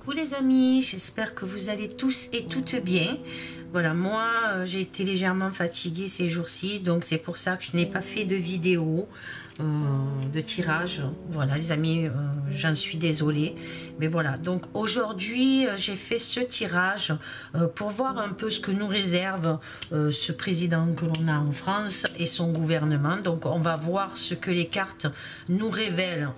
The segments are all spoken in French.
Coucou les amis, j'espère que vous allez tous et toutes bien. Voilà, moi j'ai été légèrement fatiguée ces jours-ci, donc c'est pour ça que je n'ai pas fait de vidéo de tirage. Voilà les amis, j'en suis désolée. Mais voilà, donc aujourd'hui j'ai fait ce tirage pour voir un peu ce que nous réserve ce président que l'on a en France et son gouvernement. Donc on va voir ce que les cartes nous révèlent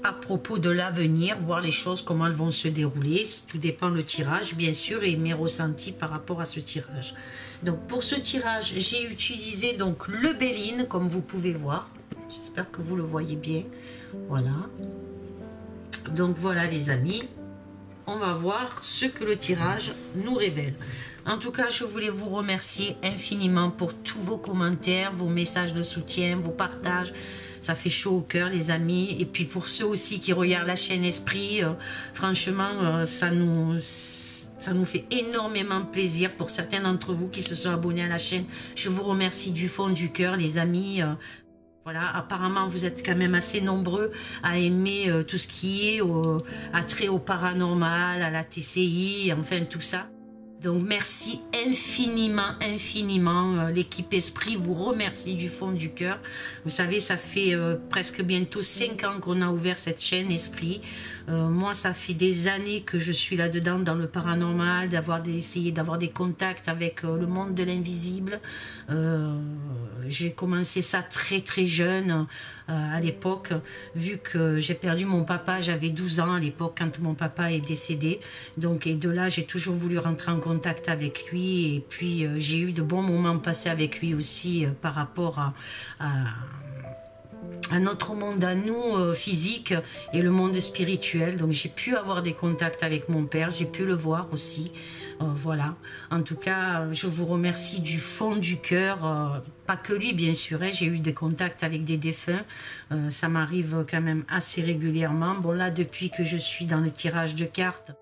à propos de l'avenir, voir les choses, comment elles vont se dérouler. Tout dépend le tirage, bien sûr, et mes ressentis par rapport à ce tirage. Donc, pour ce tirage, j'ai utilisé donc le Béline, comme vous pouvez voir. J'espère que vous le voyez bien. Voilà. Donc, voilà, les amis. On va voir ce que le tirage nous révèle. En tout cas, je voulais vous remercier infiniment pour tous vos commentaires, vos messages de soutien, vos partages. Ça fait chaud au cœur, les amis. Et puis pour ceux aussi qui regardent la chaîne Esprit, franchement, ça nous fait énormément plaisir. Pour certains d'entre vous qui se sont abonnés à la chaîne, je vous remercie du fond du cœur, les amis. Voilà, apparemment vous êtes quand même assez nombreux à aimer tout ce qui est attrait au paranormal, à la TCI, enfin tout ça. Donc merci infiniment, infiniment. L'équipe Esprit vous remercie du fond du cœur. Vous savez, ça fait presque bientôt 5 ans qu'on a ouvert cette chaîne Esprit. Moi, ça fait des années que je suis là-dedans, dans le paranormal, d'essayer d'avoir des contacts avec le monde de l'invisible. J'ai commencé ça très très jeune à l'époque, vu que j'ai perdu mon papa, j'avais 12 ans à l'époque quand mon papa est décédé. Donc, et de là, j'ai toujours voulu rentrer en contact avec lui, et puis j'ai eu de bons moments passés avec lui aussi par rapport à notre monde à nous physique et le monde spirituel. Donc j'ai pu avoir des contacts avec mon père, j'ai pu le voir aussi. Voilà, en tout cas je vous remercie du fond du cœur, pas que lui bien sûr, hein, j'ai eu des contacts avec des défunts, ça m'arrive quand même assez régulièrement. Bon là, depuis que je suis dans le tirage de cartes,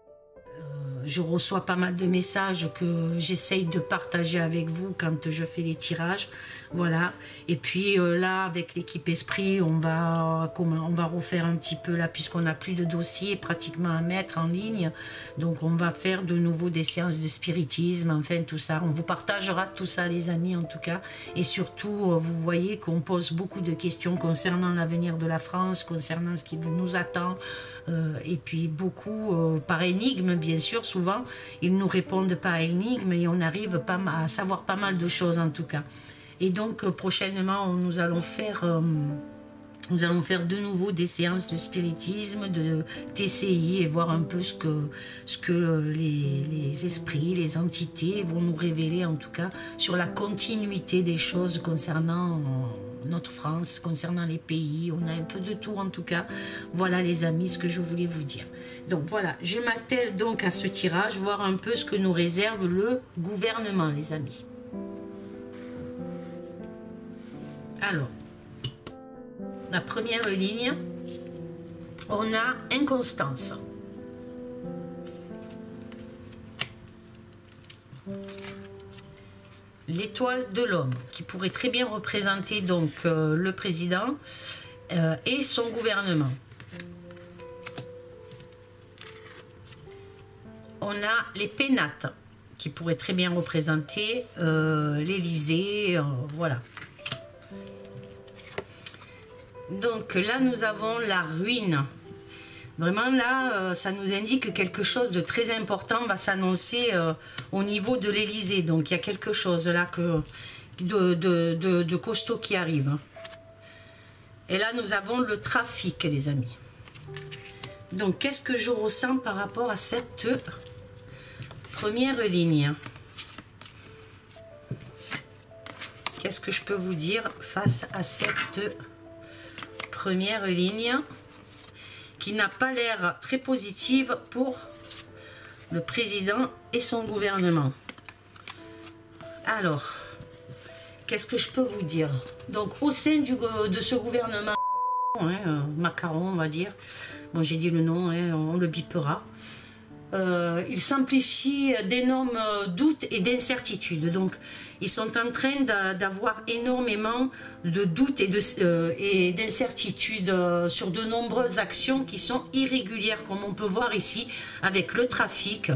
je reçois pas mal de messages que j'essaye de partager avec vous quand je fais les tirages. Voilà. Et puis là, avec l'équipe Esprit, on va refaire un petit peu là, puisqu'on n'a plus de dossiers pratiquement à mettre en ligne. Donc on va faire de nouveau des séances de spiritisme, enfin tout ça. On vous partagera tout ça, les amis, en tout cas. Et surtout, vous voyez qu'on pose beaucoup de questions concernant l'avenir de la France, concernant ce qui nous attend. Et puis beaucoup par énigme, bien sûr. Souvent, ils nous répondent par énigme et on arrive à savoir pas mal de choses, en tout cas. Et donc, prochainement, nous allons faire de nouveau des séances de spiritisme, de TCI, et voir un peu ce que les esprits, les entités vont nous révéler, en tout cas, sur la continuité des choses concernant notre France, concernant les pays. On a un peu de tout, en tout cas. Voilà, les amis, ce que je voulais vous dire. Donc voilà, je m'attelle donc à ce tirage, voir un peu ce que nous réserve le gouvernement, les amis. Alors, la première ligne, on a inconstance. L'étoile de l'homme, qui pourrait très bien représenter donc le président et son gouvernement. On a les pénates, qui pourraient très bien représenter l'Élysée, voilà. Donc là, nous avons la ruine. Vraiment là, ça nous indique que quelque chose de très important va s'annoncer au niveau de l'Élysée. Donc il y a quelque chose là de costaud qui arrive. Et là, nous avons le trafic, les amis. Donc qu'est-ce que je ressens par rapport à cette première ligne? Qu'est-ce que je peux vous dire face à cette première ligne qui n'a pas l'air très positive pour le président et son gouvernement? Alors, qu'est-ce que je peux vous dire? Donc, au sein de ce gouvernement, Macron, on va dire, bon, j'ai dit le nom, hein, on le bipera. il s'amplifie d'énormes doutes et d'incertitudes. Donc, ils sont en train d'avoir énormément de doutes et d'incertitudes sur de nombreuses actions qui sont irrégulières, comme on peut voir ici avec le trafic,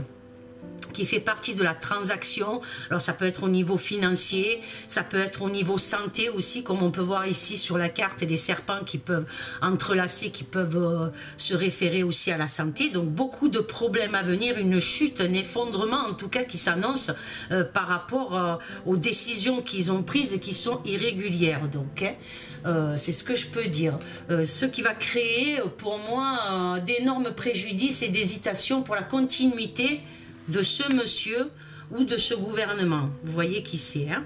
qui fait partie de la transaction. Alors ça peut être au niveau financier, ça peut être au niveau santé aussi, comme on peut voir ici sur la carte, des serpents qui peuvent entrelacer, qui peuvent se référer aussi à la santé. Donc beaucoup de problèmes à venir, une chute, un effondrement en tout cas qui s'annonce par rapport aux décisions qu'ils ont prises et qui sont irrégulières. Donc c'est ce que je peux dire. Ce qui va créer pour moi d'énormes préjudices et d'hésitation pour la continuité de ce monsieur ou de ce gouvernement. Vous voyez qui c'est, hein?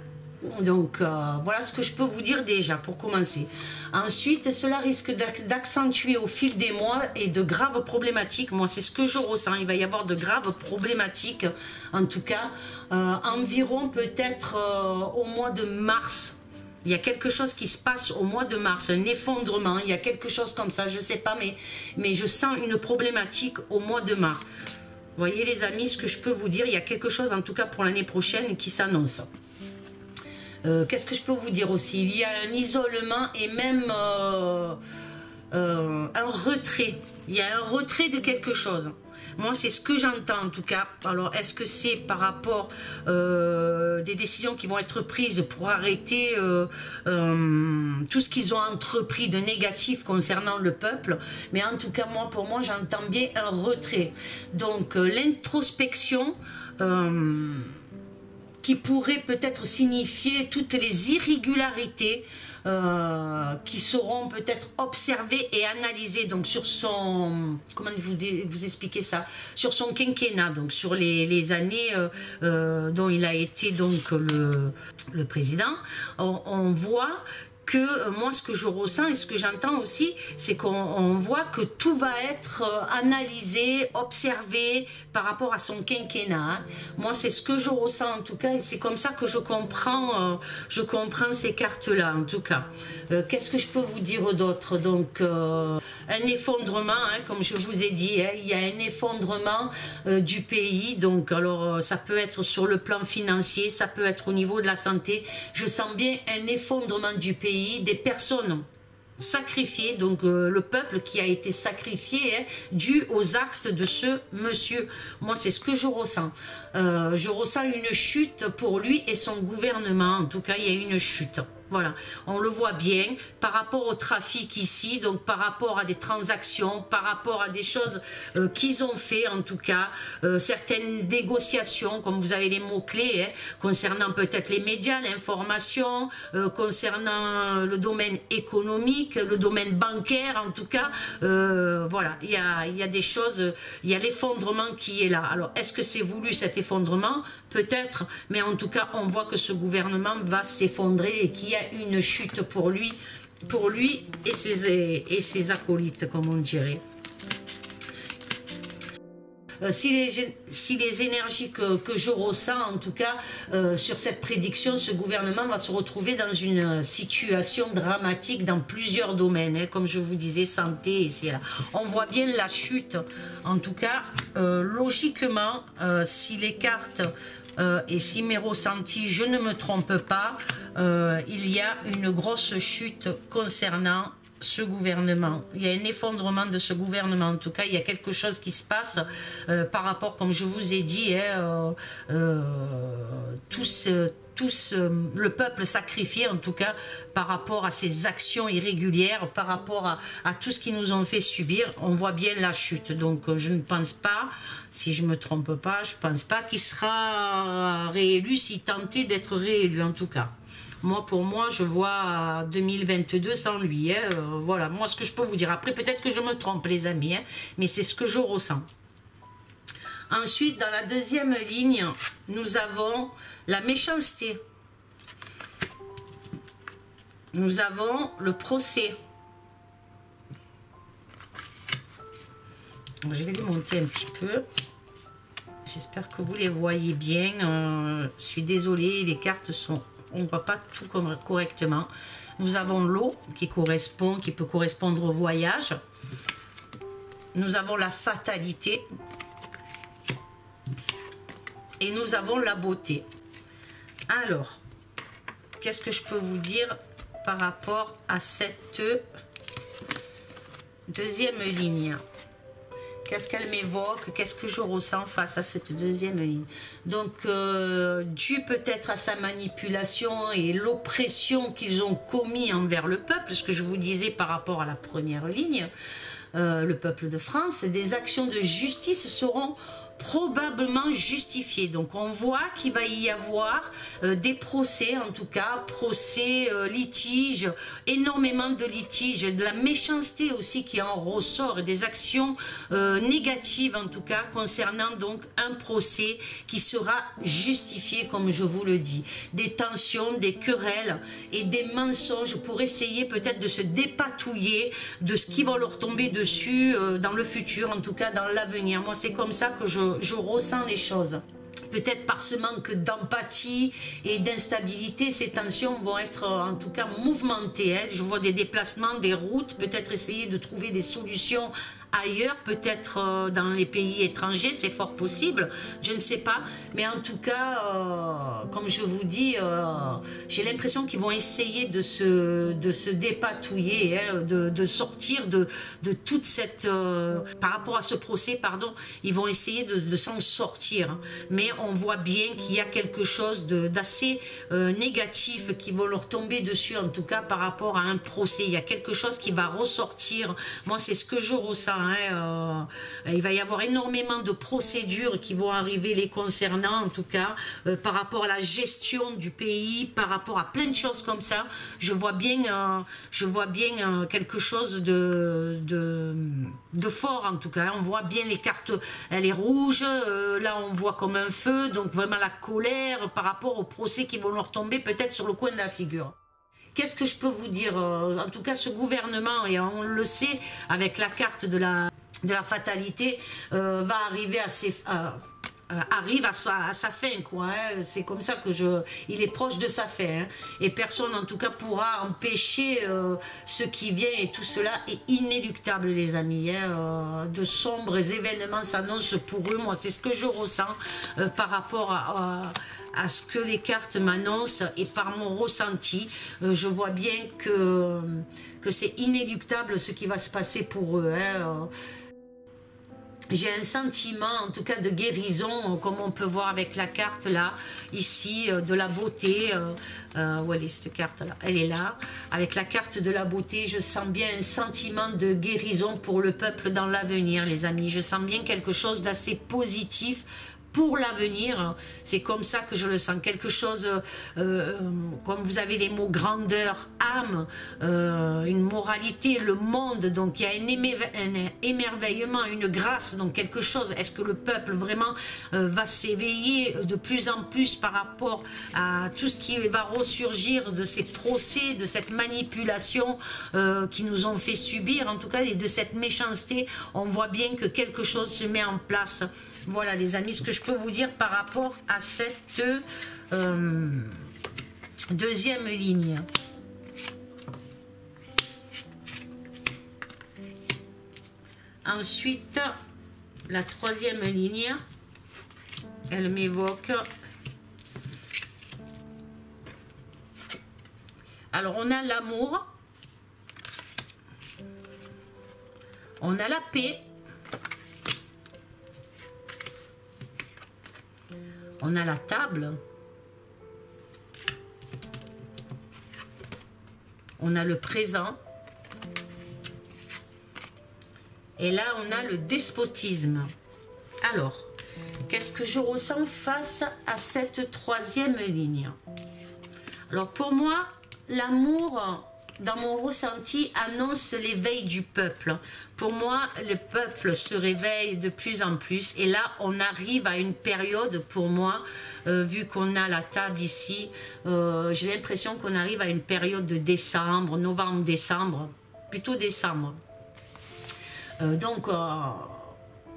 Donc voilà ce que je peux vous dire déjà pour commencer. Ensuite, cela risque d'accentuer au fil des mois et de graves problématiques. Moi, c'est ce que je ressens. Il va y avoir de graves problématiques, en tout cas, environ peut-être au mois de mars. Il y a quelque chose qui se passe au mois de mars, un effondrement, il y a quelque chose comme ça, je ne sais pas, mais je sens une problématique au mois de mars. Vous voyez les amis, ce que je peux vous dire, il y a quelque chose en tout cas pour l'année prochaine qui s'annonce. Qu'est-ce que je peux vous dire aussi? Il y a un isolement et même un retrait. Il y a un retrait de quelque chose. Moi, c'est ce que j'entends en tout cas. Alors, est-ce que c'est par rapport des décisions qui vont être prises pour arrêter tout ce qu'ils ont entrepris de négatif concernant le peuple? Mais en tout cas, moi, pour moi, j'entends bien un retrait. Donc, l'introspection qui pourrait peut-être signifier toutes les irrégularités qui seront peut-être observées et analysées donc sur son, comment vous expliquer ça, sur son quinquennat, donc sur les années dont il a été donc le président. On voit que moi ce que je ressens et ce que j'entends aussi, c'est qu'on voit que tout va être analysé, observé par rapport à son quinquennat. Hein. Moi c'est ce que je ressens en tout cas et c'est comme ça que je comprends ces cartes-là en tout cas. Qu'est-ce que je peux vous dire d'autre? Donc un effondrement, hein, comme je vous ai dit, hein, il y a un effondrement du pays, donc alors ça peut être sur le plan financier, ça peut être au niveau de la santé. Je sens bien un effondrement du pays, des personnes sacrifiées, donc le peuple qui a été sacrifié, hein, dû aux actes de ce monsieur. Moi, c'est ce que je ressens. Je ressens une chute pour lui et son gouvernement. En tout cas, il y a une chute. Voilà, on le voit bien par rapport au trafic ici, donc par rapport à des transactions, par rapport à des choses qu'ils ont fait en tout cas, certaines négociations, comme vous avez les mots-clés, hein, concernant peut-être les médias, l'information, concernant le domaine économique, le domaine bancaire en tout cas, voilà, il y a des choses, il y a l'effondrement qui est là. Alors, est-ce que c'est voulu cet effondrement? Peut-être, mais en tout cas, on voit que ce gouvernement va s'effondrer et qu'il y a une chute pour lui et ses acolytes, comme on dirait. Si les énergies que je ressens, en tout cas, sur cette prédiction, ce gouvernement va se retrouver dans une situation dramatique dans plusieurs domaines, hein, comme je vous disais, santé, et c'est là. On voit bien la chute, en tout cas, logiquement, si les cartes... et si mes ressentis, je ne me trompe pas, il y a une grosse chute concernant ce gouvernement. Il y a un effondrement de ce gouvernement. En tout cas, il y a quelque chose qui se passe par rapport, comme je vous ai dit, hein, le peuple sacrifié, en tout cas, par rapport à ces actions irrégulières, par rapport à tout ce qu'ils nous ont fait subir, on voit bien la chute. Donc, je ne pense pas, si je ne me trompe pas, je ne pense pas qu'il sera réélu s'il tentait d'être réélu, en tout cas. Moi, pour moi, je vois 2022 sans lui. Hein, voilà, moi, ce que je peux vous dire. Après, peut-être que je me trompe, les amis, hein, mais c'est ce que je ressens. Ensuite, dans la deuxième ligne, nous avons la méchanceté. Nous avons le procès. Je vais les monter un petit peu. J'espère que vous les voyez bien. Je suis désolée, les cartes sont... On ne voit pas tout correctement. Nous avons l'eau qui peut correspondre au voyage. Nous avons la fatalité. et nous avons la beauté. Alors, qu'est-ce que je peux vous dire par rapport à cette deuxième ligne? Qu'est-ce qu'elle m'évoque? Qu'est-ce que je ressens face à cette deuxième ligne? Donc, dû peut-être à sa manipulation et l'oppression qu'ils ont commis envers le peuple, ce que je vous disais par rapport à la première ligne, le peuple de France, des actions de justice seront probablement justifié. Donc on voit qu'il va y avoir des procès, en tout cas procès, litiges, énormément de litiges, de la méchanceté aussi qui en ressort, et des actions négatives en tout cas concernant donc un procès qui sera justifié comme je vous le dis. Des tensions, des querelles et des mensonges pour essayer peut-être de se dépatouiller de ce qui va leur tomber dessus dans le futur, en tout cas dans l'avenir. Moi c'est comme ça que je ressens les choses. Peut-être par ce manque d'empathie et d'instabilité, ces tensions vont être en tout cas mouvementées. Hein. Je vois des déplacements, des routes, peut-être essayer de trouver des solutions ailleurs, peut-être dans les pays étrangers, c'est fort possible, je ne sais pas, mais en tout cas, comme je vous dis, j'ai l'impression qu'ils vont essayer de se dépatouiller, hein, de sortir de toute cette... par rapport à ce procès, pardon, ils vont essayer de s'en sortir, hein. Mais on voit bien qu'il y a quelque chose d'assez négatif qui va leur tomber dessus, en tout cas par rapport à un procès, il y a quelque chose qui va ressortir, moi c'est ce que je ressens. Il va y avoir énormément de procédures qui vont arriver les concernant, en tout cas par rapport à la gestion du pays, par rapport à plein de choses comme ça. Je vois bien quelque chose de fort, en tout cas. On voit bien les cartes, elle est rouge, là on voit comme un feu, donc vraiment la colère par rapport au procès qui vont leur tomber peut-être sur le coin de la figure. Qu'est-ce que je peux vous dire? En tout cas, ce gouvernement, et on le sait, avec la carte de la fatalité, va arriver arrive à sa fin, quoi. Hein. C'est comme ça que il est proche de sa fin. Hein. Et personne, en tout cas, pourra empêcher ce qui vient. Et tout cela est inéluctable, les amis. Hein. De sombres événements s'annoncent pour eux. Moi, c'est ce que je ressens par rapport à ce que les cartes m'annoncent et par mon ressenti. Je vois bien que c'est inéluctable ce qui va se passer pour eux. Hein. J'ai un sentiment, en tout cas, de guérison, comme on peut voir avec la carte là, ici, de la beauté. Où elle est cette carte là? Elle est là. Avec la carte de la beauté, je sens bien un sentiment de guérison pour le peuple dans l'avenir, les amis. Je sens bien quelque chose d'assez positif pour l'avenir. C'est comme ça que je le sens. Quelque chose, comme vous avez les mots grandeur, âme, une moralité, le monde. Donc il y a un émerveillement, une grâce, donc quelque chose. Est-ce que le peuple vraiment va s'éveiller de plus en plus par rapport à tout ce qui va ressurgir de ces procès, de cette manipulation qui nous ont fait subir, en tout cas, et de cette méchanceté? On voit bien que quelque chose se met en place. Voilà, les amis, ce que je peux vous dire par rapport à cette deuxième ligne. Ensuite, la troisième ligne, elle m'évoque... Alors, on a l'amour, on a la paix, on a la table, on a le présent, et là on a le despotisme. Alors, qu'est-ce que je ressens face à cette troisième ligne? Alors pour moi, l'amour, dans mon ressenti, annonce l'éveil du peuple. Pour moi, le peuple se réveille de plus en plus. Et là, on arrive à une période, pour moi, vu qu'on a la table ici, j'ai l'impression qu'on arrive à une période de décembre, novembre-décembre, plutôt décembre.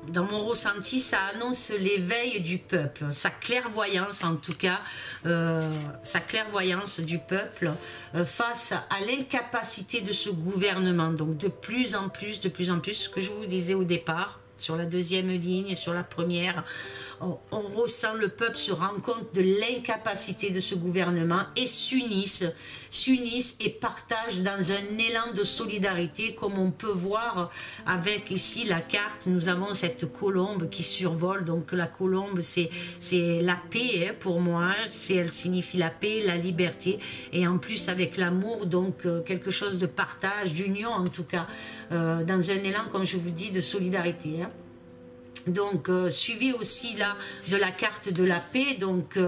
Dans mon ressenti, ça annonce l'éveil du peuple, sa clairvoyance en tout cas, sa clairvoyance du peuple face à l'incapacité de ce gouvernement. Donc de plus en plus, ce que je vous disais au départ, sur la deuxième ligne et sur la première, on ressent, le peuple se rend compte de l'incapacité de ce gouvernement et s'unissent et partagent dans un élan de solidarité, comme on peut voir avec ici la carte. Nous avons cette colombe qui survole, donc la colombe c'est la paix, hein, pour moi, elle signifie la paix, la liberté, et en plus avec l'amour, donc quelque chose de partage, d'union en tout cas, dans un élan, comme je vous dis, de solidarité, hein. Donc suivez aussi là de la carte de la paix, donc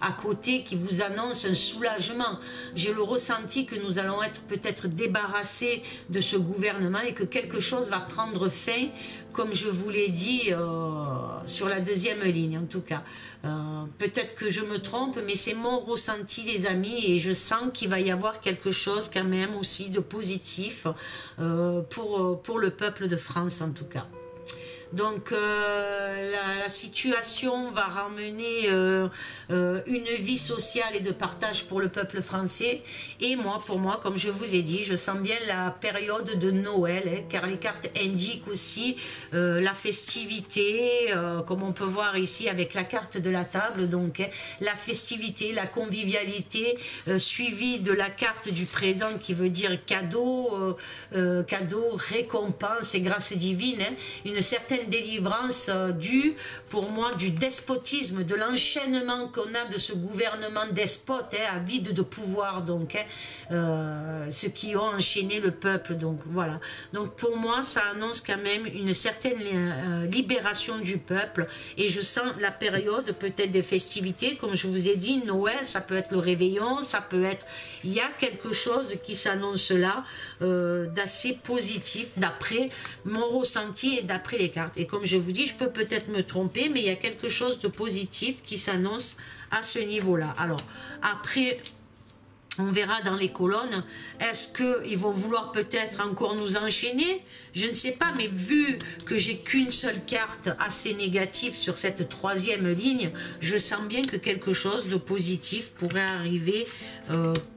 à côté, qui vous annonce un soulagement. J'ai le ressenti que nous allons être peut-être débarrassés de ce gouvernement et que quelque chose va prendre fin, comme je vous l'ai dit sur la deuxième ligne en tout cas. Peut-être que je me trompe, mais c'est mon ressenti les amis, et je sens qu'il va y avoir quelque chose quand même aussi de positif pour le peuple de France en tout cas. Donc la situation va ramener une vie sociale et de partage pour le peuple français. Et moi, pour moi, comme je vous ai dit, je sens bien la période de Noël, hein, car les cartes indiquent aussi la festivité, comme on peut voir ici avec la carte de la table, donc hein, la festivité, la convivialité, suivie de la carte du présent qui veut dire cadeau, cadeau, récompense et grâce divine, hein, une certaine délivrance due pour moi du despotisme, de l'enchaînement qu'on a de ce gouvernement despote, hein, avide de pouvoir, donc hein, ceux qui ont enchaîné le peuple, donc voilà. Donc pour moi ça annonce quand même une certaine libération du peuple, et je sens la période peut-être des festivités, comme je vous ai dit, Noël, ça peut être le réveillon, ça peut être, il y a quelque chose qui s'annonce là d'assez positif d'après mon ressenti et d'après les cartes. Et comme je vous dis, je peux peut-être me tromper, mais il y a quelque chose de positif qui s'annonce à ce niveau-là. Alors, après, on verra dans les colonnes, est-ce qu'ils vont vouloir peut-être encore nous enchaîner? Je ne sais pas, mais vu que j'ai qu'une seule carte assez négative sur cette troisième ligne, je sens bien que quelque chose de positif pourrait arriver,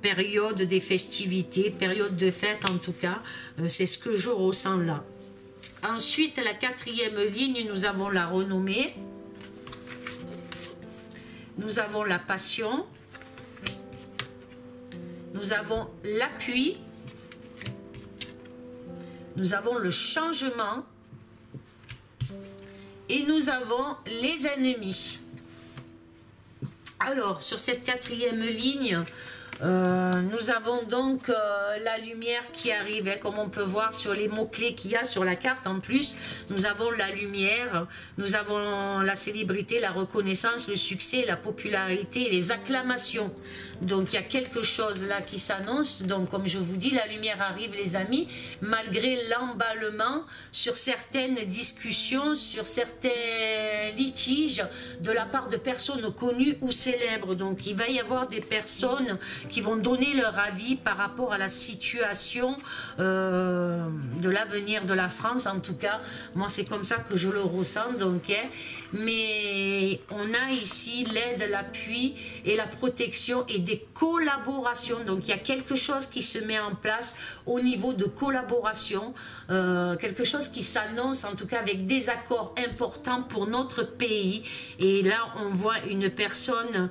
période des festivités, période de fête en tout cas, c'est ce que je ressens là. Ensuite, la quatrième ligne, nous avons la renommée, nous avons la passion, nous avons l'appui, nous avons le changement et nous avons les ennemis. Alors, sur cette quatrième ligne, nous avons donc la lumière qui arrive, hein, comme on peut voir sur les mots-clés qu'il y a sur la carte. En plus, nous avons la lumière, nous avons la célébrité, la reconnaissance, le succès, la popularité, les acclamations. Donc il y a quelque chose là qui s'annonce. Donc comme je vous dis, la lumière arrive les amis, malgré l'emballement sur certaines discussions, sur certains litiges de la part de personnes connues ou célèbres. Donc il va y avoir des personnes qui vont donner leur avis par rapport à la situation de l'avenir de la France. En tout cas, moi c'est comme ça que je le ressens. Donc, hein, mais on a ici l'aide, l'appui et la protection et des collaborations. Donc il y a quelque chose qui se met en place au niveau de collaboration, quelque chose qui s'annonce en tout cas avec des accords importants pour notre pays. Et là on voit une personne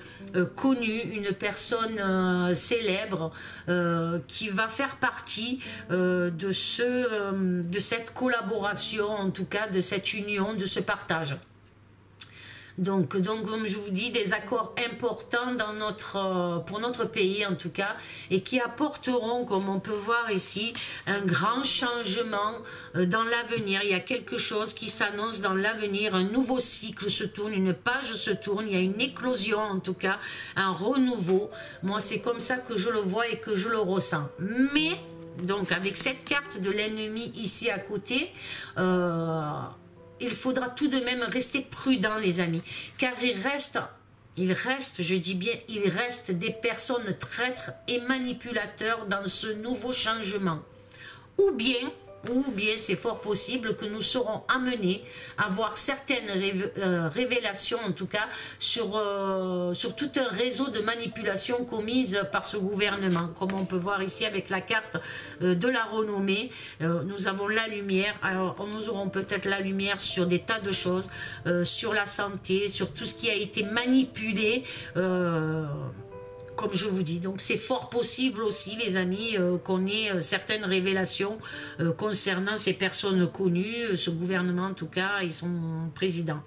connue, une personne célèbre qui va faire partie de cette collaboration, en tout cas de cette union, de ce partage. Donc, comme je vous dis, des accords importants dans pour notre pays en tout cas, et qui apporteront, comme on peut voir ici, un grand changement dans l'avenir. Il y a quelque chose qui s'annonce dans l'avenir, un nouveau cycle se tourne, une page se tourne, il y a une éclosion en tout cas, un renouveau. Moi, c'est comme ça que je le vois et que je le ressens. Mais, donc, avec cette carte de l'ennemi ici à côté, il faudra tout de même rester prudent les amis, car il reste, je dis bien, il reste des personnes traîtres et manipulateurs dans ce nouveau changement. Ou bien, ou bien c'est fort possible que nous serons amenés à voir certaines révélations, en tout cas, sur tout un réseau de manipulations commises par ce gouvernement. Comme on peut voir ici avec la carte de la renommée, nous avons la lumière. Alors, nous aurons peut-être la lumière sur des tas de choses, sur la santé, sur tout ce qui a été manipulé, comme je vous dis. Donc c'est fort possible aussi, les amis, qu'on ait certaines révélations concernant ces personnes connues, ce gouvernement en tout cas, et son président.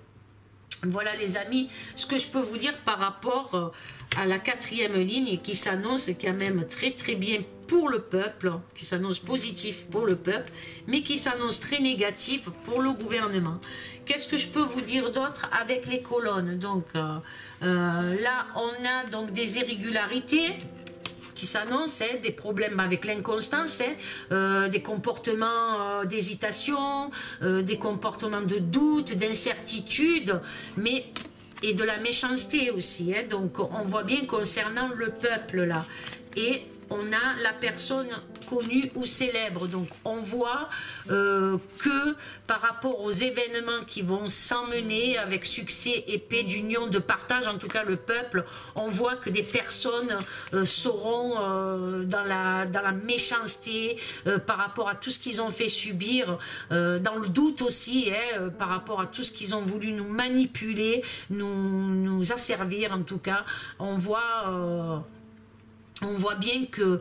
Voilà les amis, ce que je peux vous dire par rapport à la 4e ligne qui s'annonce quand même très très bien pour le peuple, qui s'annonce positif pour le peuple, mais qui s'annonce très négatif pour le gouvernement. Qu'est-ce que je peux vous dire d'autre avec les colonnes? Donc là, on a donc des irrégularités qui s'annoncent, des problèmes avec l'inconstance, des comportements d'hésitation, des comportements de doute, d'incertitude, mais et de la méchanceté aussi. Donc on voit bien concernant le peuple là. Et on a la personne connue ou célèbre. Donc on voit que par rapport aux événements qui vont s'emmener avec succès et paix, d'union, de partage, en tout cas le peuple, on voit que des personnes seront dans la méchanceté par rapport à tout ce qu'ils ont fait subir, dans le doute aussi, par rapport à tout ce qu'ils ont voulu nous manipuler, nous asservir en tout cas. On voit bien que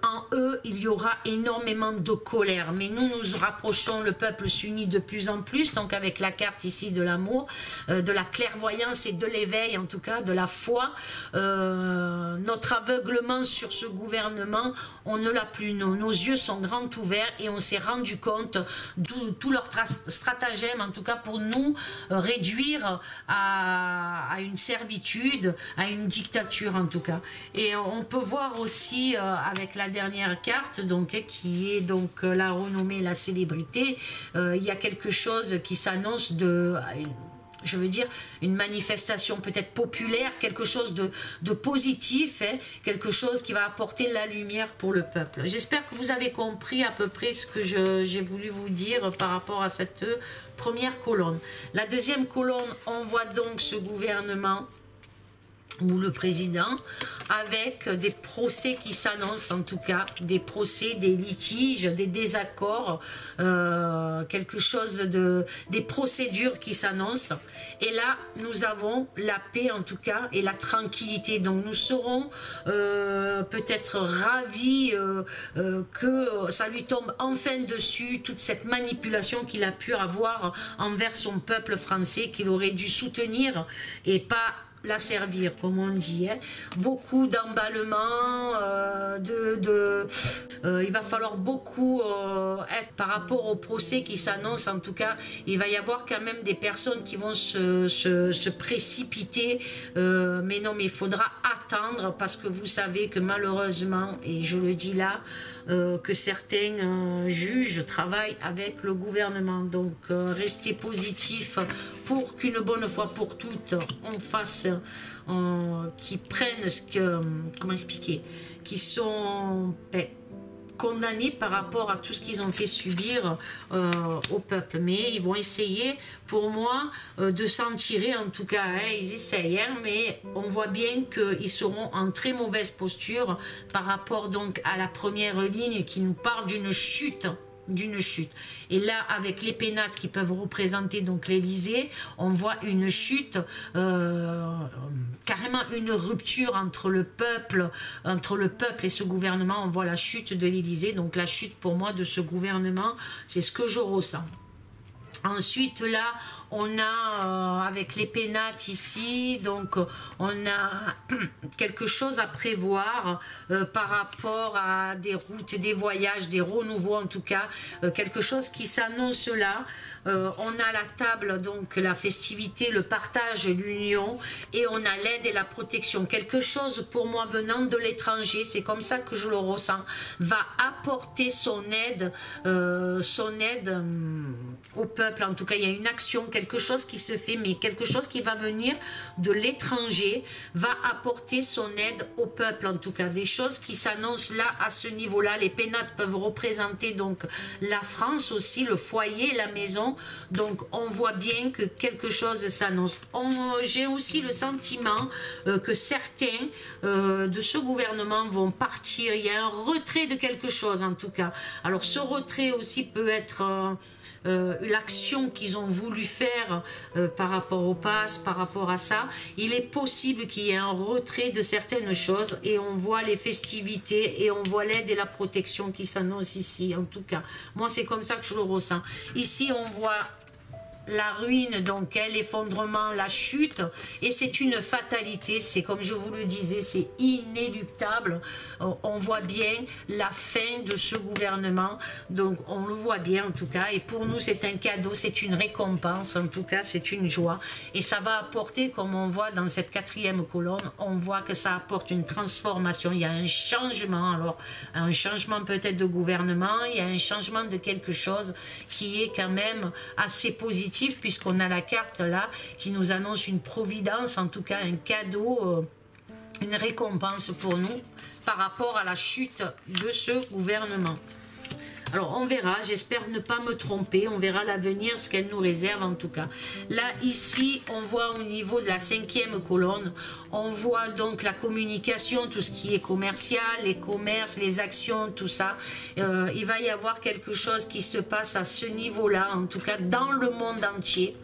en eux, il y aura énormément de colère. Mais nous nous rapprochons, le peuple s'unit de plus en plus, donc avec la carte ici de l'amour, de la clairvoyance et de l'éveil, en tout cas, de la foi. Notre aveuglement sur ce gouvernement, on ne l'a plus. Nos yeux sont grands ouverts et on s'est rendu compte de tout leur stratagème, en tout cas pour nous réduire à une servitude, à une dictature en tout cas. Et on peut voir aussi avec la dernière carte, donc qui est donc la renommée, la célébrité, il y a quelque chose qui s'annonce de, je veux dire, une manifestation peut-être populaire, quelque chose de positif, quelque chose qui va apporter la lumière pour le peuple. J'espère que vous avez compris à peu près ce que j'ai voulu vous dire par rapport à cette première colonne. La deuxième colonne, on voit donc ce gouvernement ou le président, avec des procès qui s'annoncent, en tout cas, des procès, des litiges, des désaccords, quelque chose des procédures qui s'annoncent. Et là, nous avons la paix, en tout cas, et la tranquillité. Donc, nous serons peut-être ravis que ça lui tombe enfin dessus, toute cette manipulation qu'il a pu avoir envers son peuple français, qu'il aurait dû soutenir et pas la servir, comme on dit. Beaucoup d'emballement, il va falloir beaucoup être par rapport au procès qui s'annonce. En tout cas, il va y avoir quand même des personnes qui vont se précipiter, mais non, mais il faudra attendre, parce que vous savez que malheureusement, et je le dis là, que certains juges travaillent avec le gouvernement. Donc restez positifs pour qu'une bonne fois pour toutes on fasse, qu'ils prennent ce que, comment expliquer, qui sont condamnés par rapport à tout ce qu'ils ont fait subir au peuple. Mais ils vont essayer, pour moi, de s'en tirer, en tout cas, ils essayent, mais on voit bien qu'ils seront en très mauvaise posture par rapport donc à la première ligne qui nous parle d'une chute. Et là, avec les pénates qui peuvent représenter donc l'Élysée, on voit une chute, carrément une rupture entre le peuple et ce gouvernement. On voit la chute de l'Élysée, donc la chute pour moi de ce gouvernement, c'est ce que je ressens. Ensuite, là, on a, avec les pénates ici, donc on a quelque chose à prévoir par rapport à des routes, des voyages, des renouveaux en tout cas, quelque chose qui s'annonce là. On a la table, donc la festivité, le partage, l'union, et on a l'aide et la protection. Quelque chose pour moi venant de l'étranger, c'est comme ça que je le ressens, va apporter son aide au peuple peuple, en tout cas il y a une action, quelque chose qui se fait, mais quelque chose qui va venir de l'étranger, va apporter son aide au peuple, en tout cas des choses qui s'annoncent là à ce niveau-là. Les pénates peuvent représenter donc la France aussi, le foyer, la maison, donc on voit bien que quelque chose s'annonce. J'ai aussi le sentiment que certains de ce gouvernement vont partir, il y a un retrait de quelque chose en tout cas. Alors ce retrait aussi peut être l'action qu'ils ont voulu faire par rapport au pass, par rapport à ça. Il est possible qu'il y ait un retrait de certaines choses et on voit les festivités et on voit l'aide et la protection qui s'annoncent ici, en tout cas. Moi c'est comme ça que je le ressens. Ici on voit la ruine, donc l'effondrement, la chute, et c'est une fatalité, c'est comme je vous le disais, c'est inéluctable. On voit bien la fin de ce gouvernement, donc on le voit bien en tout cas, et pour nous c'est un cadeau, c'est une récompense, en tout cas c'est une joie, et ça va apporter, comme on voit dans cette 4e colonne, on voit que ça apporte une transformation, il y a un changement, alors un changement peut-être de gouvernement, il y a un changement de quelque chose qui est quand même assez positif, puisqu'on a la carte là qui nous annonce une providence, en tout cas un cadeau, une récompense pour nous par rapport à la chute de ce gouvernement. Alors on verra, j'espère ne pas me tromper, on verra l'avenir, ce qu'elle nous réserve en tout cas. Là ici on voit au niveau de la 5e colonne, on voit donc la communication, tout ce qui est commercial, les commerces, les actions, tout ça. Il va y avoir quelque chose qui se passe à ce niveau-là, en tout cas dans le monde entier,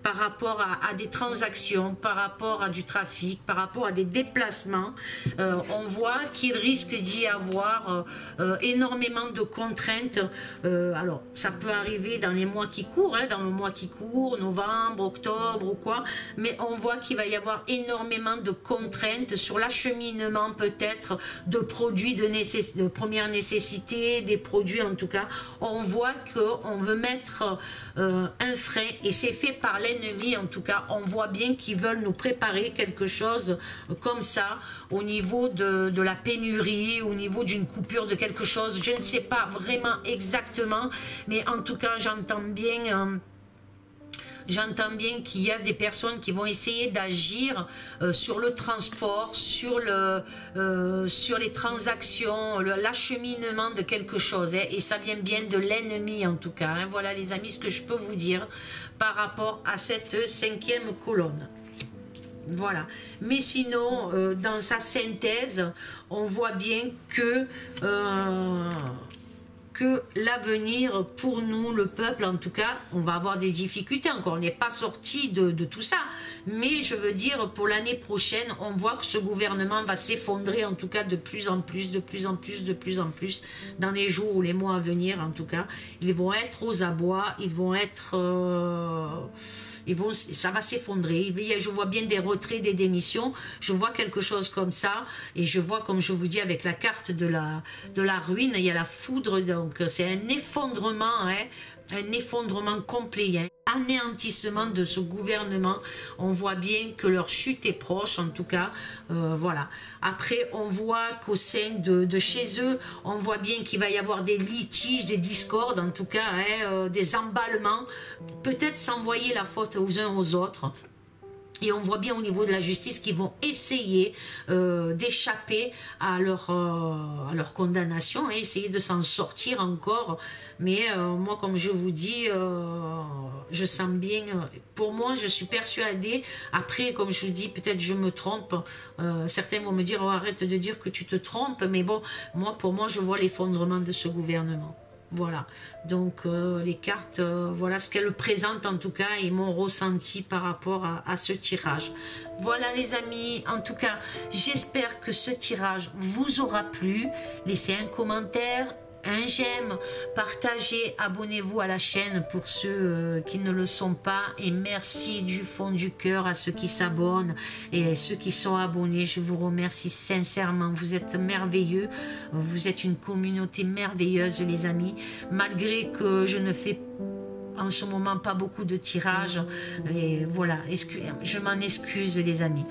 par rapport à des transactions, par rapport à du trafic, par rapport à des déplacements. On voit qu'il risque d'y avoir énormément de contraintes. Alors, ça peut arriver dans les mois qui courent, hein, dans le mois qui court, novembre, octobre ou quoi, mais on voit qu'il va y avoir énormément de contraintes sur l'acheminement peut-être de produits de première nécessité, des produits en tout cas. On voit qu'on veut mettre un frein et c'est fait par l'ennemi, en tout cas on voit bien qu'ils veulent nous préparer quelque chose comme ça au niveau de la pénurie, au niveau d'une coupure de quelque chose, je ne sais pas vraiment exactement, mais en tout cas j'entends bien qu'il y a des personnes qui vont essayer d'agir sur le transport, sur les transactions, l'acheminement de quelque chose, hein, et ça vient bien de l'ennemi en tout cas, hein. Voilà les amis ce que je peux vous dire par rapport à cette 5e colonne. Voilà, mais sinon dans sa synthèse on voit bien que l'avenir pour nous, le peuple, en tout cas, on va avoir des difficultés encore, on n'est pas sorti de tout ça, mais je veux dire, pour l'année prochaine, on voit que ce gouvernement va s'effondrer, en tout cas, de plus en plus, dans les jours ou les mois à venir, en tout cas, ils vont être aux abois, ils vont être... ça va s'effondrer, je vois bien des retraits, des démissions, je vois quelque chose comme ça, et je vois, comme je vous dis, avec la carte de la ruine, il y a la foudre, donc c'est un effondrement, hein, un effondrement complet, hein, anéantissement de ce gouvernement. On voit bien que leur chute est proche, en tout cas, voilà. Après, on voit qu'au sein de chez eux, on voit bien qu'il va y avoir des litiges, des discordes, en tout cas, hein, des emballements, peut-être s'envoyer la faute aux uns aux autres. Et on voit bien au niveau de la justice qu'ils vont essayer d'échapper à leur condamnation, hein, essayer de s'en sortir encore. Mais moi, comme je vous dis, je sens bien, pour moi, je suis persuadée, après, comme je vous dis, peut-être je me trompe, certains vont me dire, oh, arrête de dire que tu te trompes, mais bon, pour moi, je vois l'effondrement de ce gouvernement. Voilà, donc les cartes, voilà ce qu'elles présentent en tout cas et mon ressenti par rapport à ce tirage. Voilà les amis, en tout cas, j'espère que ce tirage vous aura plu. Laissez un commentaire, un j'aime, partagez, abonnez-vous à la chaîne pour ceux qui ne le sont pas, et merci du fond du cœur à ceux qui s'abonnent et ceux qui sont abonnés. Je vous remercie sincèrement, vous êtes merveilleux, vous êtes une communauté merveilleuse les amis, malgré que je ne fais en ce moment pas beaucoup de tirages, et voilà, je m'en excuse les amis.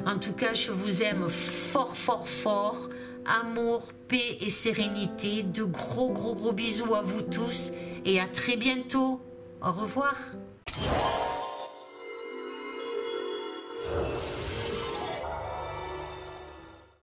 En tout cas, je vous aime fort fort fort, amour, paix et sérénité, de gros bisous à vous tous et à très bientôt. Au revoir.